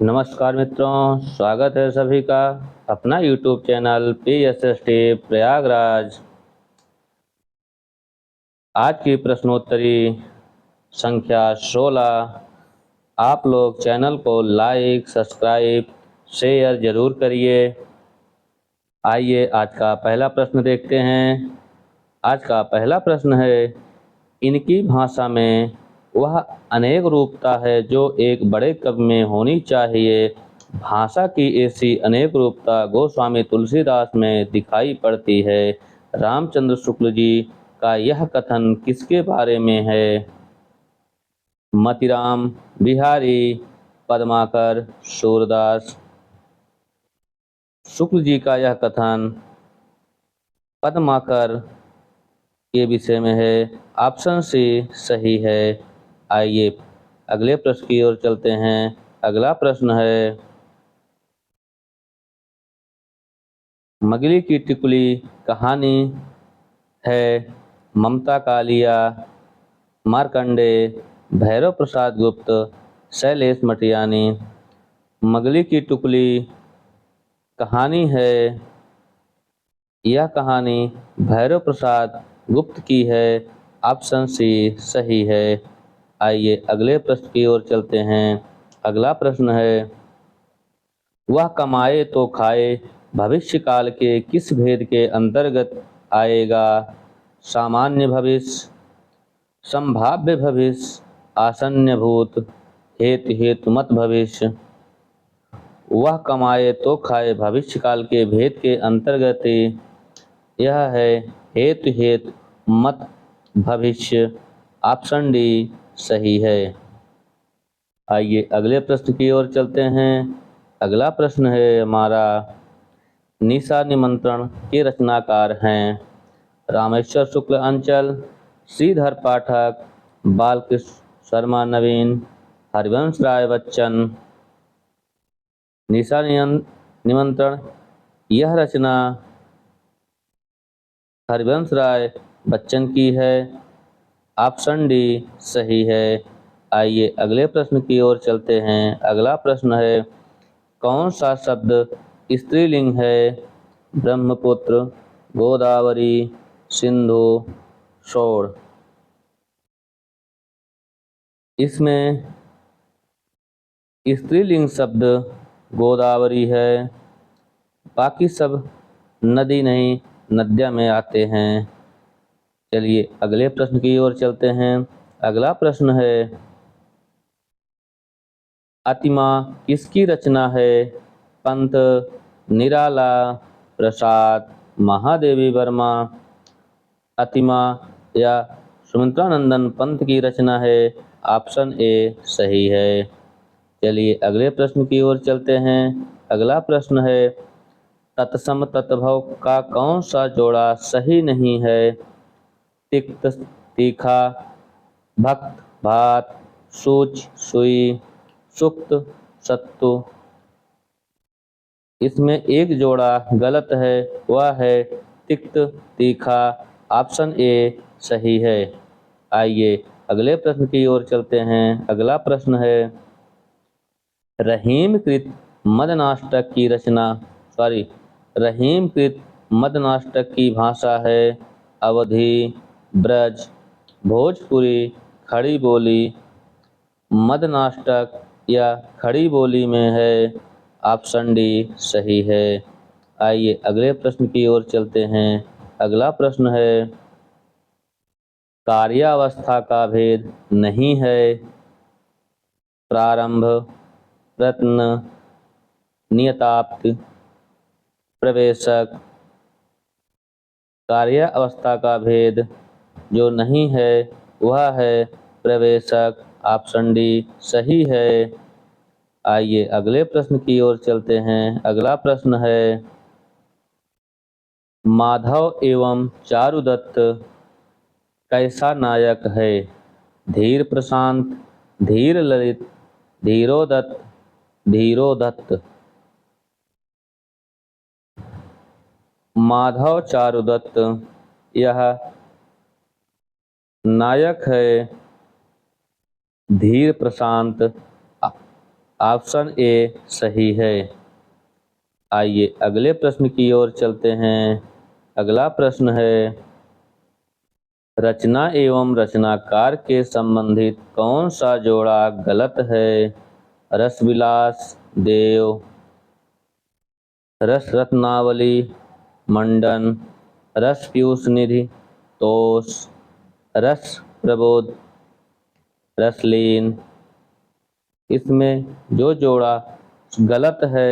नमस्कार मित्रों, स्वागत है सभी का अपना YouTube चैनल PSST प्रयागराज। आज की प्रश्नोत्तरी संख्या 16। आप लोग चैनल को लाइक, सब्सक्राइब, शेयर जरूर करिए। आइए आज का पहला प्रश्न देखते हैं। आज का पहला प्रश्न है, इनकी भाषा में वह अनेक रूपता है जो एक बड़े कवि में होनी चाहिए। भाषा की ऐसी अनेक रूपता गोस्वामी तुलसीदास में दिखाई पड़ती है। रामचंद्र शुक्ल जी का यह कथन किसके बारे में है? मतीराम, बिहारी, पद्माकर, सूरदास। शुक्ल जी का यह कथन पद्माकर के विषय में है। ऑप्शन सी सही है। आइए अगले प्रश्न की ओर चलते हैं। अगला प्रश्न है, मगली की टिकुली कहानी है ममता कालिया, मार्कंडे, भैरव प्रसाद गुप्त, शैलेश मटियानी। मगली की टुकली कहानी है, यह कहानी भैरव प्रसाद गुप्त की है। ऑप्शन सी सही है। आइए अगले प्रश्न की ओर चलते हैं। अगला प्रश्न है, वह कमाए तो खाए भविष्य काल के किस भेद के अंतर्गत आएगा? सामान्य भविष्य, संभाव्य भविष्य, आसन्न भूत, हेतुमत भविष्य। वह कमाए तो खाए भविष्य काल के भेद के अंतर्गत यह है हेतु मत भविष्य। ऑप्शन डी सही है। आइए अगले प्रश्न की ओर चलते हैं। अगला प्रश्न है हमारा, निशा निमंत्रण के रचनाकार हैं रामेश्वर शुक्ल अंचल, श्रीधर पाठक, बालकृष्ण शर्मा नवीन, हरिवंश राय बच्चन। निशा निमंत्रण यह रचना हरिवंश राय बच्चन की है। ऑप्शन डी सही है। आइए अगले प्रश्न की ओर चलते हैं। अगला प्रश्न है, कौन सा शब्द स्त्रीलिंग है? ब्रह्मपुत्र, गोदावरी, सिंधु, शोर। इसमें स्त्रीलिंग शब्द गोदावरी है। बाकी सब नदी नहीं नदियाँ में आते हैं। चलिए अगले प्रश्न की ओर चलते हैं। अगला प्रश्न है, अतिमा किसकी रचना है? पंत, निराला, प्रसाद, महादेवी वर्मा। अतिमा या सुमित्रानंदन पंत की रचना है। ऑप्शन ए सही है। चलिए अगले प्रश्न की ओर चलते हैं। अगला प्रश्न है, तत्सम तत्भव का कौन सा जोड़ा सही नहीं है? तिक्त, तीखा, भक्त, भात, सूच, सुई, सुक्त, सत्तु। इसमें एक जोड़ा गलत है, वह है तिक्त, तीखा। ऑप्शन ए सही है। आइए अगले प्रश्न की ओर चलते हैं। अगला प्रश्न है, रहीमकृत मदनाष्टक की रचना रहीमकृत मदनाष्टक की भाषा है अवधी, ब्रज, भोजपुरी, खड़ी बोली। मदनाष्टक या खड़ी बोली में है। ऑप्शन डी सही है। आइए अगले प्रश्न की ओर चलते हैं। अगला प्रश्न है, कार्यावस्था का भेद नहीं है। प्रारंभ, प्रत्न, नियताप्त, प्रवेशक। कार्य अवस्था का भेद जो नहीं है वह है प्रवेशक। ऑप्शन डी सही है। आइए अगले प्रश्न की ओर चलते हैं। अगला प्रश्न है, माधव एवं चारुदत्त कैसा नायक है? धीर प्रशांत, धीर ललित, धीरोदत्त, धीरोदत्त। माधव चारुदत्त यह नायक है धीर प्रशांत। ऑप्शन ए सही है। आइए अगले प्रश्न की ओर चलते हैं। अगला प्रश्न है, रचना एवं रचनाकार के संबंधित कौन सा जोड़ा गलत है? रसविलास देव, रस रत्नावली मंडन, रस पीयूष निधि तोष, रस प्रबोध रसलीन। इसमें जो जोड़ा गलत है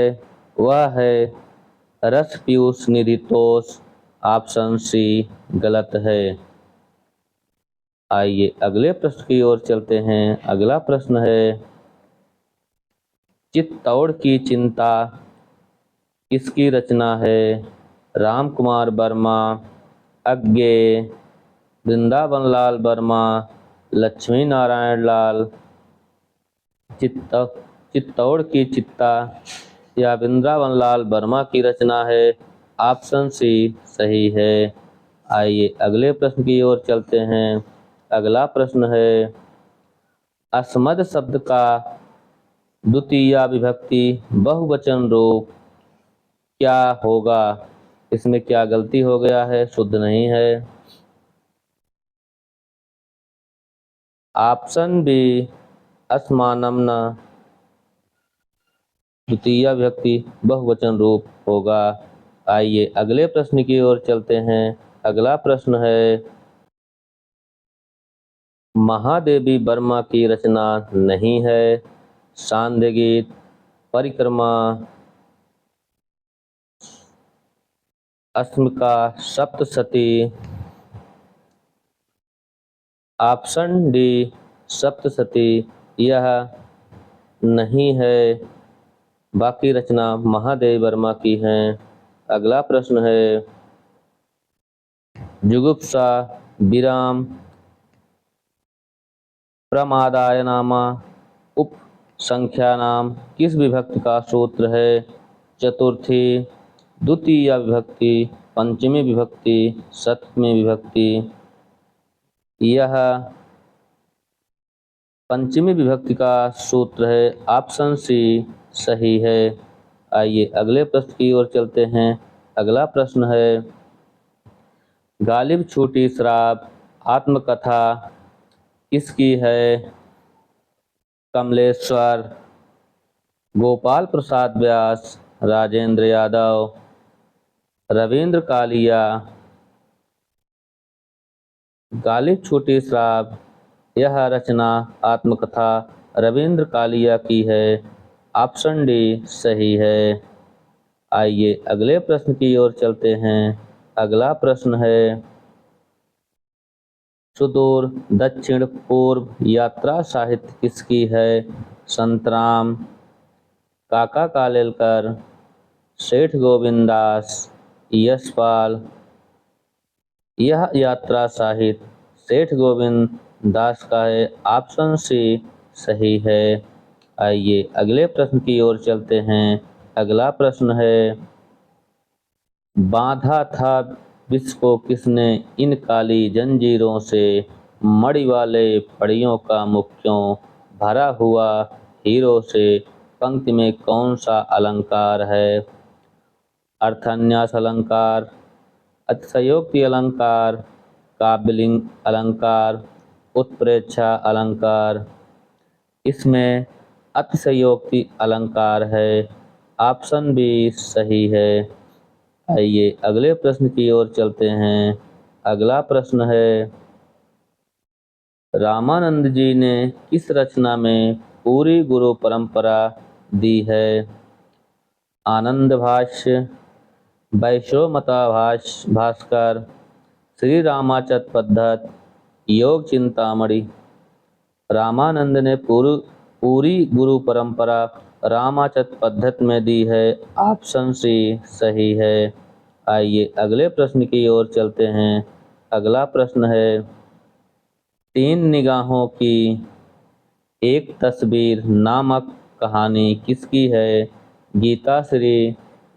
वह है रस पीयूष निधि तोष। ऑप्शन सी गलत है। आइए अगले प्रश्न की ओर चलते हैं। अगला प्रश्न है, चित्तौड़ की चिंता किसकी रचना है? राम कुमार वर्मा, अज्ञे, वृंदावन लाल वर्मा, लक्ष्मी नारायण लाल। चित्तौड़ की चित्ता या वृंदावन लाल वर्मा की रचना है। ऑप्शन सी सही है। आइए अगले प्रश्न की ओर चलते हैं। अगला प्रश्न है, अस्मद शब्द का द्वितीया विभक्ति बहुवचन रूप क्या होगा? इसमें क्या गलती हो गया है? शुद्ध नहीं है। ऑप्शन बी अस्मानम्न द्वितीया विभक्ति बहुवचन रूप होगा। आइए अगले प्रश्न की ओर चलते हैं। अगला प्रश्न है, महादेवी वर्मा की रचना नहीं है। सांध्य गीत, परिक्रमा, अस्मिका, सप्तशती। ऑप्शन डी सप्तशती यह नहीं है। बाकी रचना महादेवी वर्मा की हैं। अगला प्रश्न है, जुगुप्सा, विराम, प्रमादाय नामा, उप संख्या नाम किस विभक्ति का सूत्र है? चतुर्थी, द्वितीय विभक्ति, पंचमी विभक्ति, सप्तमी विभक्ति। यह पंचमी विभक्ति का सूत्र है। ऑप्शन सी सही है। आइए अगले प्रश्न की ओर चलते हैं। अगला प्रश्न है, गालिब छूटी शराब आत्मकथा किसकी है? कमलेश्वर, गोपाल प्रसाद व्यास, राजेंद्र यादव, रविंद्र कालिया। गालिब छूटी शराब यह रचना आत्मकथा रविंद्र कालिया की है। ऑप्शन डी सही है। आइए अगले प्रश्न की ओर चलते हैं। अगला प्रश्न है, सुदूर दक्षिण पूर्व यात्रा साहित्य किसकी है? संतराम, काका कालेलकर, सेठ गोविंदास, यशपाल। यह यात्रा साहित्य सेठ गोविंद दास का है। ऑप्शन सी सही है। आइए अगले प्रश्न की ओर चलते हैं। अगला प्रश्न है, बांधा था विश्व को किसने इन काली जंजीरों से, मणि वाले पड़ियों का मुख क्यों भरा हुआ हीरो से। पंक्ति में कौन सा अलंकार है? अर्थान्यास अलंकार, अतिशयोक्ति अलंकार, काव्यलिंग अलंकार, उत्प्रेक्षा अलंकार। इसमें अतिशयोक्ति अलंकार है। ऑप्शन बी सही है। आइए अगले प्रश्न की ओर चलते हैं। अगला प्रश्न है, रामानंद जी ने किस रचना में पूरी गुरु परंपरा दी है? आनंद भाष्य, वैशोमता भास्कर, श्री रामाचत पद्धत, योग चिंतामणि। रामानंद ने पूरी गुरु परंपरा रामाचत पद्धत में दी है। ऑप्शन सी सही है। आइए अगले प्रश्न की ओर चलते हैं। अगला प्रश्न है, तीन निगाहों की एक तस्वीर नामक कहानी किसकी है? गीता श्री,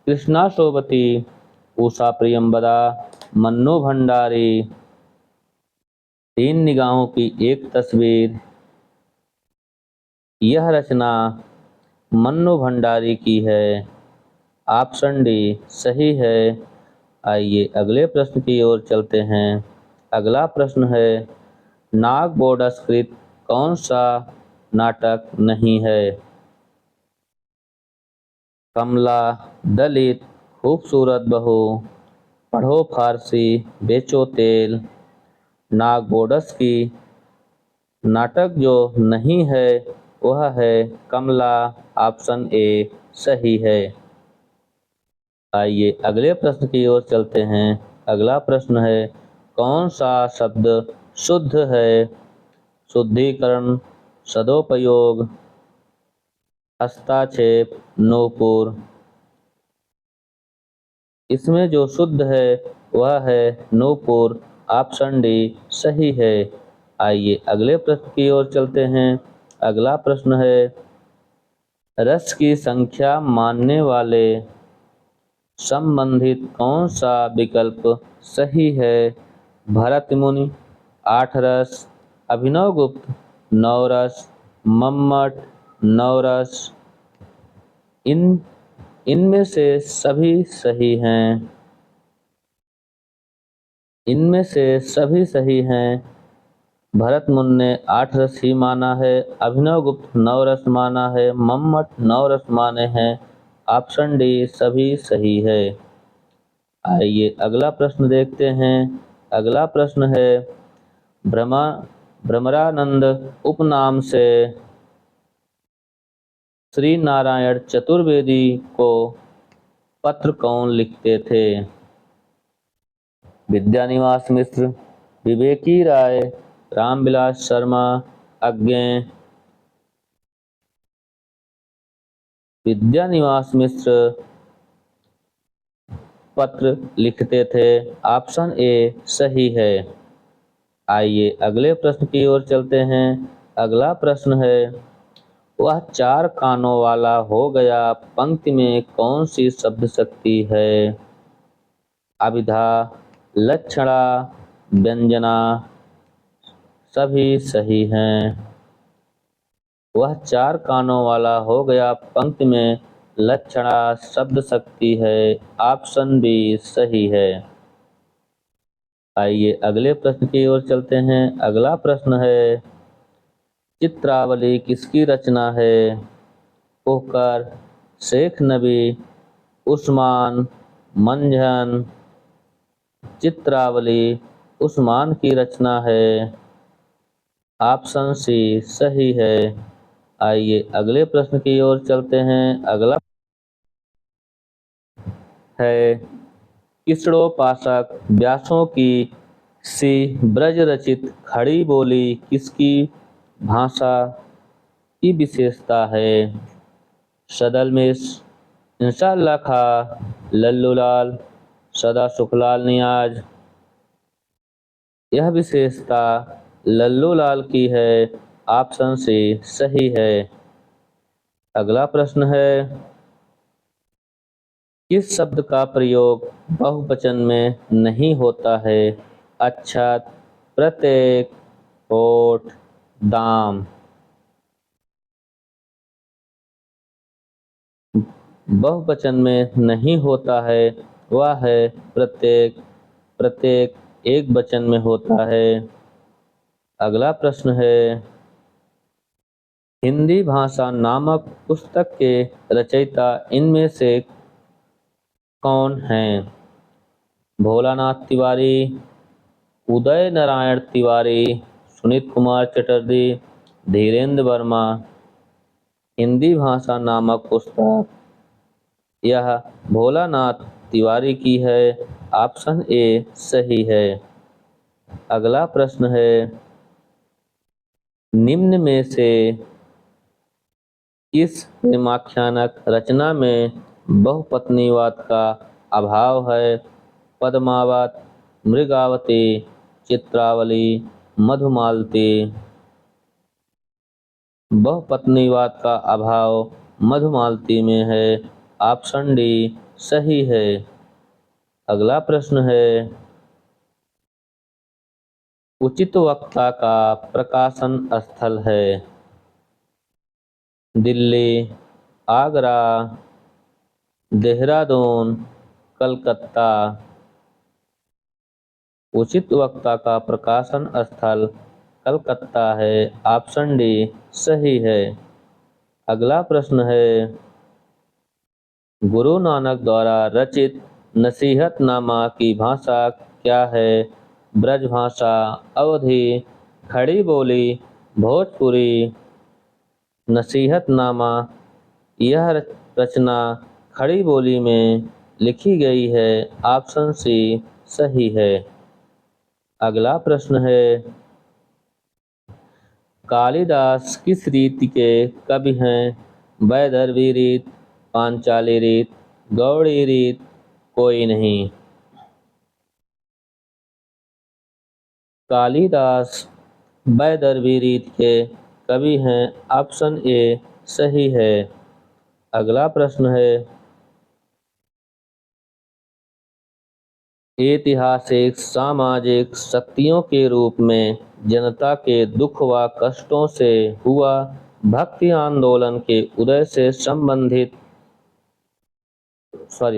कृष्णा सोबती, उषा प्रियंवदा, मन्नू भंडारी। तीन निगाहों की एक तस्वीर यह रचना मन्नू भंडारी की है। ऑप्शन डी सही है। आइए अगले प्रश्न की ओर चलते हैं। अगला प्रश्न है, नाग बोडस्कृत कौन सा नाटक नहीं है? कमला, दलित, खूबसूरत बहू, पढ़ो फारसी, बेचो तेल। नाग बोडस की नाटक जो नहीं है वह है कमला। ऑप्शन ए सही है। आइए अगले प्रश्न की ओर चलते हैं। अगला प्रश्न है, कौन सा शब्द शुद्ध है? शुद्धिकरण, सदुपयोग, हस्ताक्षेप, नूपुर। इसमें जो शुद्ध है वह है नूपुर। ऑप्शन डी सही है। आइए अगले प्रश्न की ओर चलते हैं। अगला प्रश्न है, रस की संख्या मानने वाले संबंधित कौन सा विकल्प सही है? भरत मुनि, आठ रस, अभिनव गुप्त, नौ रस, मम्मट, नौ रस। इन इनमें से सभी सही हैं। इनमें से सभी सही हैं। भरत मुनि ने आठ रस ही माना है, अभिनव गुप्त नौ रस माना है, मम्मट नौ रस माने हैं। ऑप्शन डी सभी सही है। आइए अगला प्रश्न देखते हैं। अगला प्रश्न है, ब्रह्मा भ्रमरानंद उपनाम से श्री नारायण चतुर्वेदी को पत्र कौन लिखते थे? विद्यानिवास मिश्र, विवेकी राय, रामविलास शर्मा, अज्ञे। विद्यानिवास मिश्र पत्र लिखते थे। ऑप्शन ए सही है। आइए अगले प्रश्न की ओर चलते हैं। अगला प्रश्न है, वह चार कानों वाला हो गया पंक्ति में कौन सी शब्द शक्ति है? अभिधा, लक्षणा, व्यंजना। सभी सही हैं। वह चार कानों वाला हो गया पंक्ति में लक्षणा शब्द शक्ति है। ऑप्शन बी सही है। आइए अगले प्रश्न की ओर चलते हैं। अगला प्रश्न है, चित्रावली किसकी रचना है? होकर, शेख नबी, उस्मान, मंझन। चित्रावली उस्मान की रचना है। ऑप्शन सी सही है। आइए अगले प्रश्न की ओर चलते हैं। अगला है, किसड़ोपासक व्यासों की सी ब्रज रचित खड़ी बोली किसकी भाषा की विशेषता है? सदल मिश्र, इंशाअल्लाह खा, लल्लूलाल, सदा सुखलाल नियाज। यह विशेषता लल्लूलाल की है। ऑप्शन सी सही है। अगला प्रश्न है, किस शब्द का प्रयोग बहुवचन में नहीं होता है? अक्षत, प्रत्येक, होठ, दाम। बहुवचन में नहीं होता है वह है प्रत्येक। प्रत्येक एक वचन में होता है। अगला प्रश्न है, हिंदी भाषा नामक पुस्तक के रचयिता इनमें से कौन हैं? भोलानाथ तिवारी, उदय नारायण तिवारी, सुनीत कुमार चटर्जी, धीरेन्द्र वर्मा। हिंदी भाषा नामक पुस्तक यह भोलानाथ तिवारी की है। ऑप्शन ए सही है। अगला प्रश्न है, निम्न में से किस प्रेमाख्यानक रचना में बहुपत्नीवाद का अभाव है? पद्मावत, मृगावती, चित्रावली, मधुमालती। बहुपत्नीवाद का अभाव मधुमालती में है। ऑप्शन डी सही है। अगला प्रश्न है, उचित वक्ता का प्रकाशन स्थल है? दिल्ली, आगरा, देहरादून, कलकत्ता। उचित वक्ता का प्रकाशन स्थल कलकत्ता है। ऑप्शन डी सही है। अगला प्रश्न है, गुरु नानक द्वारा रचित नसीहतनामा की भाषा क्या है? ब्रजभाषा, अवधी, खड़ी बोली, भोजपुरी। नसीहतनामा यह रचना खड़ी बोली में लिखी गई है। ऑप्शन सी सही है। अगला प्रश्न है, कालिदास किस रीति के कवि हैं? वैदर्भी रीत, पांचाली रीत, गौड़ी रीत, कोई नहीं। कालिदास वैदर्भी रीत के कवि हैं। ऑप्शन ए सही है। अगला प्रश्न है, ऐतिहासिक सामाजिक शक्तियों के रूप में जनता के दुख व कष्टों से हुआ भक्ति आंदोलन के उदय से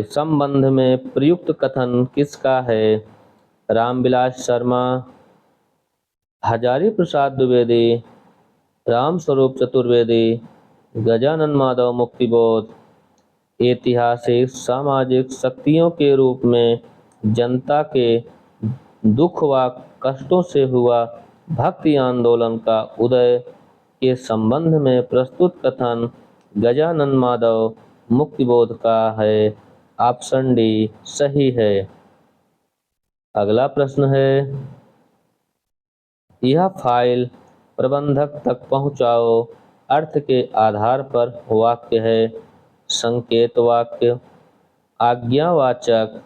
संबंध में प्रयुक्त कथन किसका है? रामविलास शर्मा, हजारी प्रसाद द्विवेदी, रामस्वरूप चतुर्वेदी, गजानन माधव मुक्तिबोध। ऐतिहासिक सामाजिक शक्तियों के रूप में जनता के दुख व कष्टों से हुआ भक्ति आंदोलन का उदय के संबंध में प्रस्तुत कथन गजानन माधव मुक्तिबोध का है। ऑप्शन डी सही है। अगला प्रश्न है, यह फाइल प्रबंधक तक पहुंचाओ अर्थ के आधार पर वाक्य है। संकेत वाक्य, आज्ञावाचक,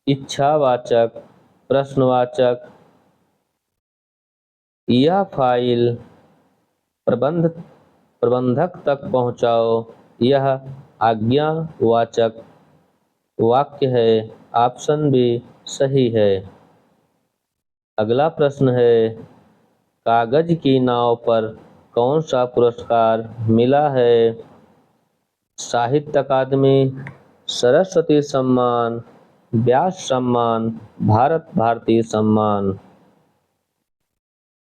इच्छावाचक, प्रश्नवाचक। यह फाइल प्रबंधक तक पहुंचाओ यह आज्ञावाचक वाक्य है। ऑप्शन बी सही है। अगला प्रश्न है, कागज की नाव पर कौन सा पुरस्कार मिला है? साहित्य अकादमी, सरस्वती सम्मान, व्यास सम्मान, भारत भारती सम्मान।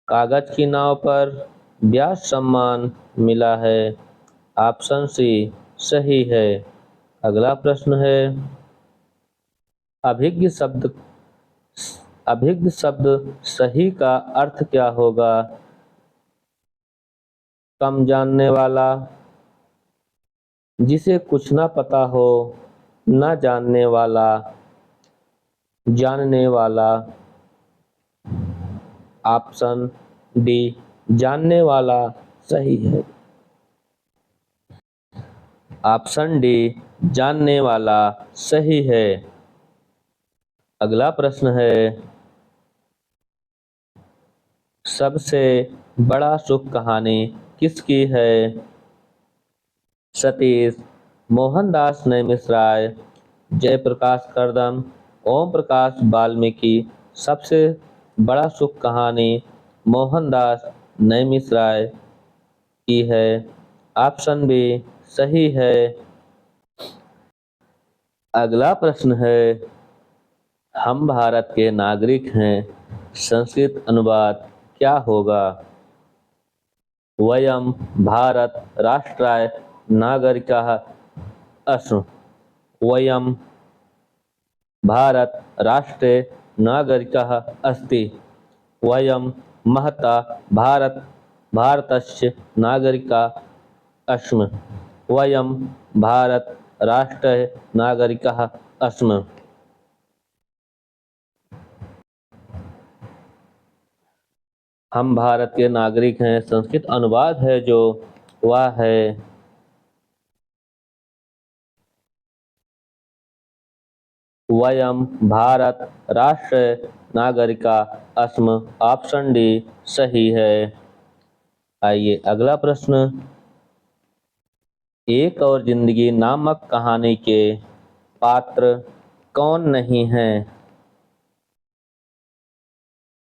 कागज की नाव पर व्यास सम्मान मिला है। ऑप्शन सी सही है। अगला प्रश्न है, अभिज्ञ शब्द सही का अर्थ क्या होगा? कम जानने वाला, जिसे कुछ ना पता हो, ना जानने वाला, जानने वाला। ऑप्शन डी जानने वाला सही है। ऑप्शन डी जानने वाला सही है। अगला प्रश्न है, सबसे बड़ा सुख कहानी किसकी है? सतीश, मोहनदास नैमिषराय, जयप्रकाश करदम, ओम प्रकाश वाल्मीकि। सबसे बड़ा सुख कहानी मोहनदास नैमिषराय की है। ऑप्शन बी सही है। अगला प्रश्न है, हम भारत के नागरिक हैं, संस्कृत अनुवाद क्या होगा? वयम भारत राष्ट्राय नागरिकाः अस्म। वयम भारत राष्ट्रे नागरिकाः अस्ति। वयम महता भारतस्य नागरिकाः अस्म। वयम भारत राष्ट्रे नागरिकाः अस्म। हम भारत के नागरिक हैं, संस्कृत अनुवाद है जो वह है, वयम भारत राष्ट्र नागरिका अस्म। ऑप्शन डी सही है। आइए अगला प्रश्न, एक और जिंदगी नामक कहानी के पात्र कौन नहीं है?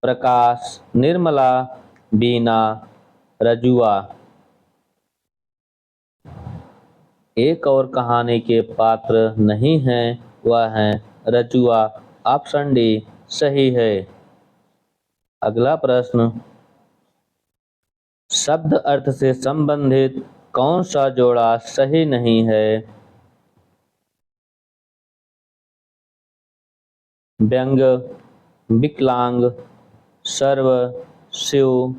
प्रकाश, निर्मला, बीना, रजुआ। एक और कहानी के पात्र नहीं हैं, वह हैं रजुआ। ऑप्शन डी सही है। अगला प्रश्न, शब्द अर्थ से संबंधित कौन सा जोड़ा सही नहीं है? व्यंग, विकलांग, सर्व, शिव,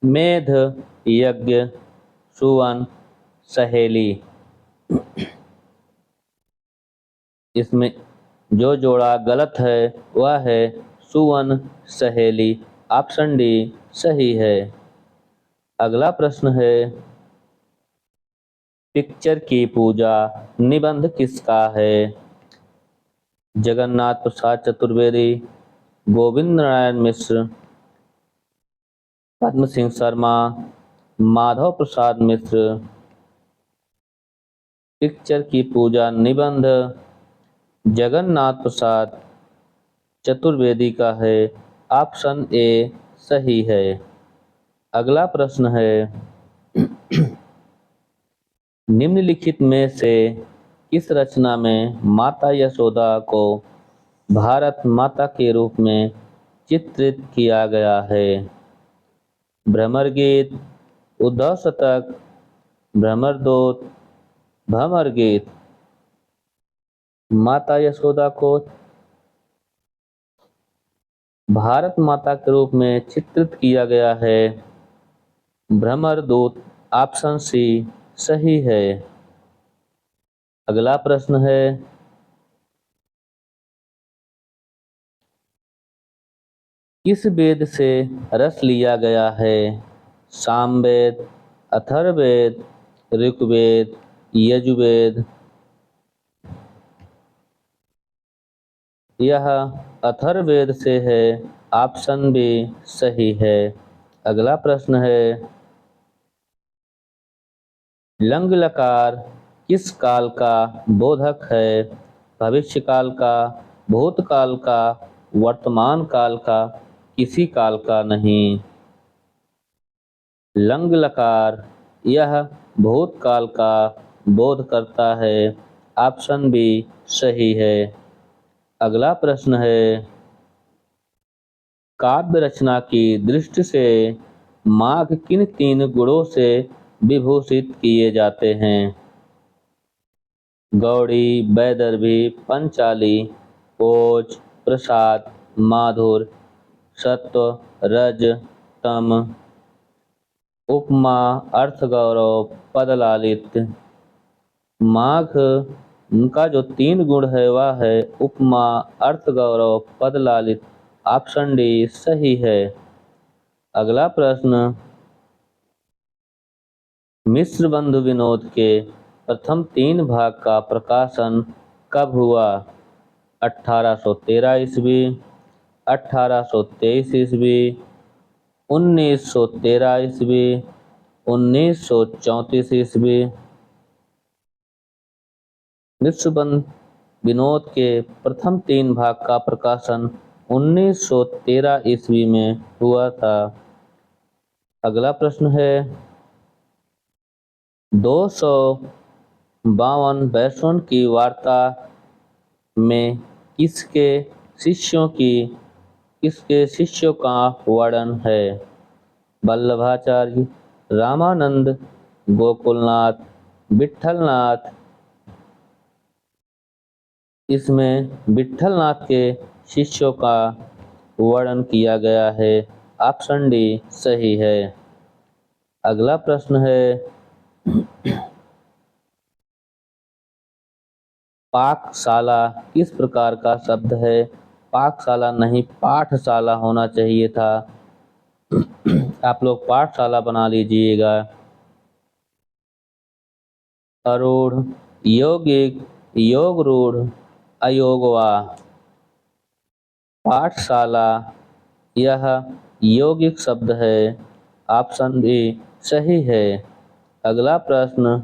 मेध, यज्ञ, सुवन, सहेली। इसमें जो जोड़ा गलत है वह है सुवन, सहेली। ऑप्शन डी सही है। अगला प्रश्न है, पिक्चर की पूजा निबंध किसका है? जगन्नाथ प्रसाद चतुर्वेदी, गोविंद नारायण मिश्र, पद्म सिंह शर्मा, माधव प्रसाद मिश्र। पिक्चर की पूजा निबंध जगन्नाथ प्रसाद चतुर्वेदी का है। ऑप्शन ए सही है। अगला प्रश्न है, निम्नलिखित में से किस रचना में माता यशोदा को भारत माता के रूप में चित्रित किया गया है? भ्रमर गीत, उद्धव शतक, भ्रमर दूत, भ्रमर गीत। माता यशोदा को भारत माता के रूप में चित्रित किया गया है भ्रमर दूत। ऑप्शन सी सही है। अगला प्रश्न है, किस वेद से रस लिया गया है? सामवेद, अथर्ववेद, ऋग्वेद, यजुर्वेद। यह अथर्ववेद से है। ऑप्शन बी सही है। अगला प्रश्न है, लंग लकार किस काल का बोधक है? भविष्य काल का, भूतकाल का, वर्तमान काल का, किसी काल का नहीं। लंग लकार यह भूतकाल का बोध करता है। ऑप्शन बी सही है। अगला प्रश्न है, काव्य रचना की दृष्टि से माघ किन तीन गुणों से विभूषित किए जाते हैं? गौड़ी, वैदर्भी, पंचाली, ओज, प्रसाद, माधुर, सत्व, रज, तम, उपमा, अर्थ गौरव, पद लालित्य। माघ उनका जो तीन गुण है वह है उपमा, अर्थ गौरव, पद लालित। ऑप्शन डी सही है। अगला प्रश्न, मिश्र बंधु विनोद के प्रथम 3 भाग का प्रकाशन कब हुआ? 1813 ईस्वी, 1823 ईस्वी, 1913 ईस्वी, 1934 ईस्वी। मिश्र बंधु विनोद के प्रथम 3 भाग का प्रकाशन 1913 ईस्वी में हुआ था। अगला प्रश्न है, 252 वैष्णव की वार्ता में किसके शिष्यों का वर्णन है? वल्लभाचार्य, रामानंद, गोकुलनाथ, विट्ठलनाथ। इसमें विट्ठलनाथ के शिष्यों का वर्णन किया गया है। ऑप्शन डी सही है। अगला प्रश्न है, पाकशाला किस प्रकार का शब्द है? पाकशाला नहीं, पाठशाला होना चाहिए था। आप लोग पाठशाला बना लीजिएगा। आरूढ़, यौगिक, योगरूढ़, अयोगवा। पाठशाला यह यौगिक शब्द है। ऑप्शन बी सही है। अगला प्रश्न,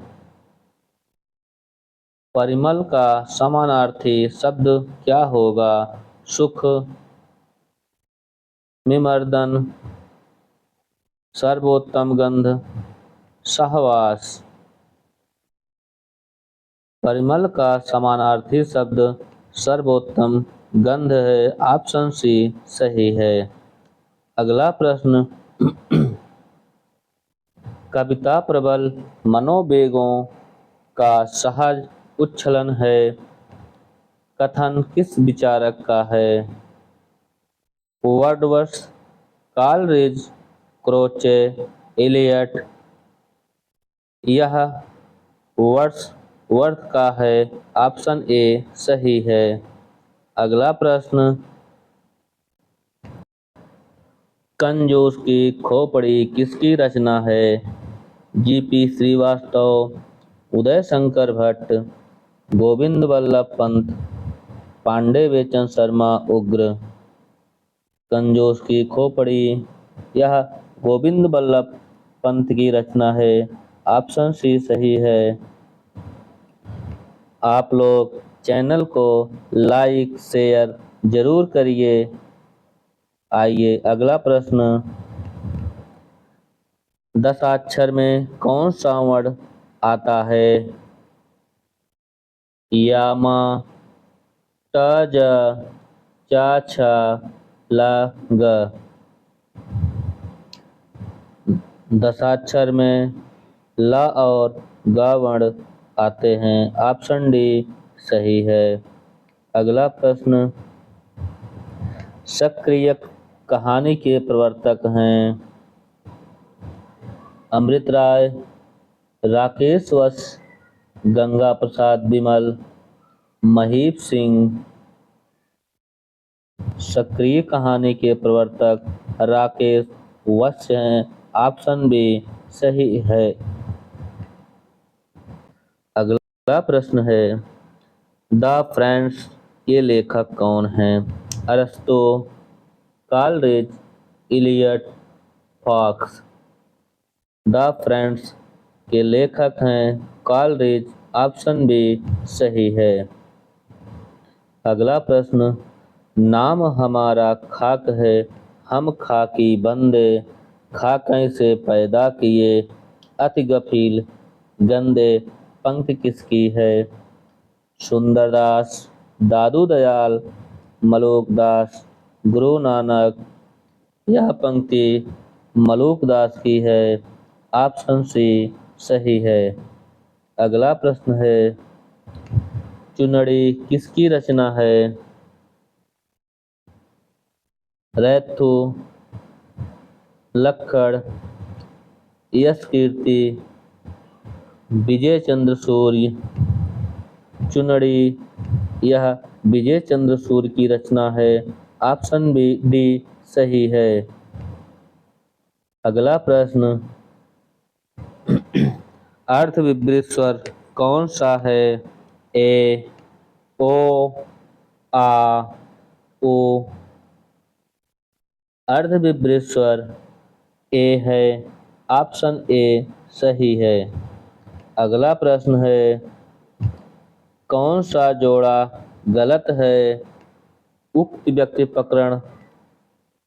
परिमल का समानार्थी शब्द क्या होगा? सुख, विमर्दन, सर्वोत्तम गंध, सहवास। परिमल का समानार्थी शब्द सर्वोत्तम गंध है। ऑप्शन सी सही है। अगला प्रश्न, कविता प्रबल मनोवेगों का सहज उच्छलन है। कथन किस विचारक का है? वर्डवर्थ, कॉलरिज, क्रोचे, एलियट। यह वर्थ का है। ऑप्शन ए सही है। अगला प्रश्न, कंजूस की खोपड़ी किसकी रचना है? जीपी श्रीवास्तव, उदय शंकर भट्ट, गोविंद वल्लभ पंत, पांडे बेचन शर्मा उग्र। कंजूस की खोपड़ी यह गोविंद वल्लभ पंत की रचना है। ऑप्शन सी सही है। आप लोग चैनल को लाइक शेयर जरूर करिए। आइए अगला प्रश्न, दशाक्षर में कौन सा वर्ण आता है? यामा, ट, ज, चा, छ, ल, ग। दशाक्षर में ल और ग वर्ण आते हैं। ऑप्शन डी सही है। अगला प्रश्न, सक्रिय कहानी के प्रवर्तक हैं? अमृत राय, राकेश वत्स, गंगा प्रसाद विमल, महीप सिंह। सक्रिय कहानी के प्रवर्तक राकेश वत्स हैं। ऑप्शन बी सही है। अगला प्रश्न है, द फ्रेंड्स के लेखक कौन हैं? अरस्तू, Coleridge, Eliot, Fox. The friends के लेखक हैं कॉलरिज। ऑप्शन बी सही है। अगला प्रश्न, नाम हमारा खाक है, हम खाकी बंदे, खाकें से पैदा किए, अति गफील गंदे। पंक्ति किसकी है? सुंदरदास, दादू दयाल, मलूकदास, गुरु नानक। यह पंक्ति मलूकदास की है। ऑप्शन सी सही है। अगला प्रश्न है, चुनरी किसकी रचना है? रैथु, लक्कड़, यश कीर्ति, विजय चंद्र सूर्य। चुनरी यह विजय चंद्र सूर्य की रचना है। ऑप्शन डी सही है। अगला प्रश्न, अर्थविपरीत स्वर कौन सा है? ए, ओ, आ, ओ। अर्थविपरीत स्वर ए है। ऑप्शन ए सही है। अगला प्रश्न है, कौन सा जोड़ा गलत है? उक्त व्यक्ति प्रकरण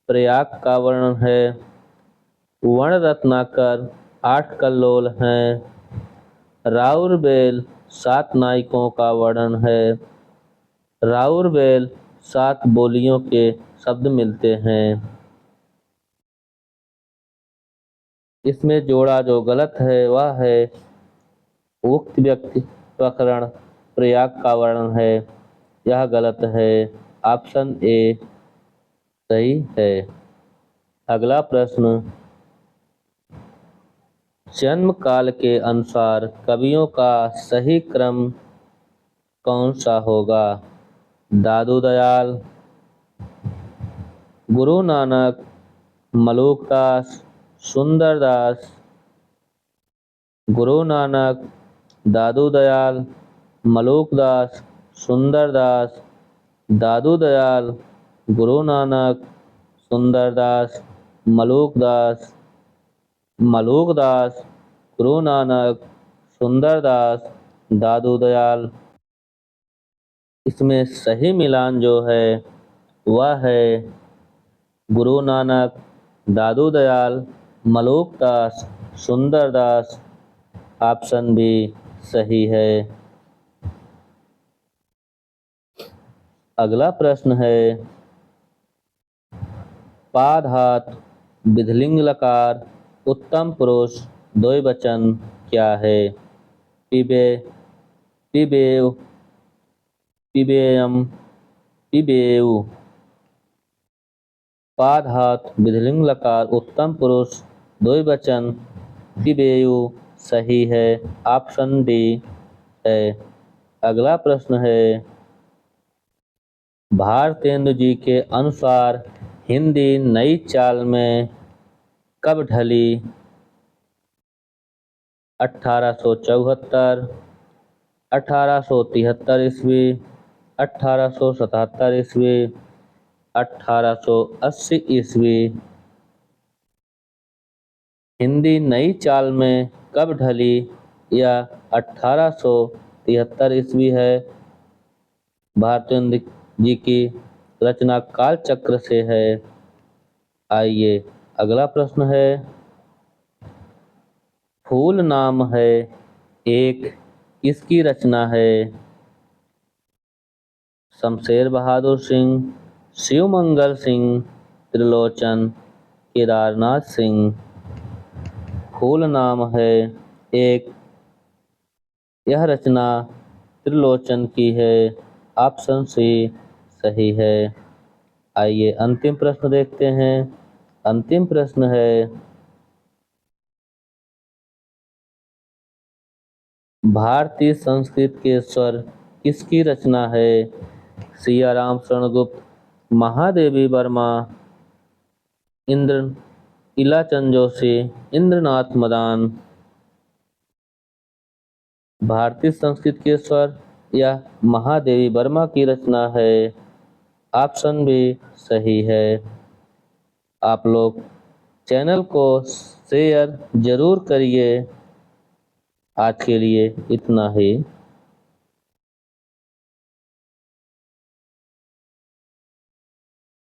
प्रयाग का वर्णन है। वर्ण रत्नाकर 8 कल्लोल हैं। राउरबेल 7 नायकों का वर्णन है। राउरबेल 7 बोलियों के शब्द मिलते हैं। इसमें जोड़ा जो गलत है वह है उक्त व्यक्ति प्रकरण प्रयाग का वर्णन है। यह गलत है। ऑप्शन ए सही है। अगला प्रश्न, जन्म काल के अनुसार कवियों का सही क्रम कौन सा होगा? दादू दयाल, गुरु नानक, मलूकदास, सुंदरदास। गुरु नानक, दादू दयाल, मलूकदास, सुंदरदास। दादू दयाल, गुरु नानक, सुंदरदास, मलूकदास। मलूकदास, गुरु नानक, सुंदरदास, दादू दयाल। इसमें सही मिलान जो है वह है गुरु नानक, दादू दयाल, मलूकदास, सुंदरदास। ऑप्शन बी सही है। अगला प्रश्न है पादहात विधिलिंग लकार उत्तम पुरुष द्विवचन क्या है? पिबे, पिबेव, पिबेयम, पिबेयु। पादहात विधिलिंग लकार उत्तम पुरुष द्विवचन पिबेयु सही है, ऑप्शन डी है। अगला प्रश्न है भारतेंदु जी के अनुसार हिंदी नई चाल में कब ढली? 1874, 1873 ईस्वी, 1877 ईस्वी, 1880 ईस्वी। हिंदी नई चाल में कब ढली? या 1873 ईस्वी है। भारतेंदु जी की रचना काल चक्र से है। आइए अगला प्रश्न है फूल नाम है एक किसकी रचना है? शमशेर बहादुर सिंह, शिवमंगल सिंह, त्रिलोचन, केदारनाथ सिंह। फूल नाम है एक, यह रचना त्रिलोचन की है, ऑप्शन सी सही है। आइए अंतिम प्रश्न देखते हैं। अंतिम प्रश्न है भारतीय संस्कृत के स्वर किसकी रचना है? सियाराम शरणगुप्त, महादेवी वर्मा, इंद्र इलाचंद जोशी, इंद्रनाथ मदान। भारतीय संस्कृत के स्वर या महादेवी वर्मा की रचना है, ऑप्शन भी सही है। आप लोग चैनल को शेयर जरूर करिए। आज के लिए इतना ही।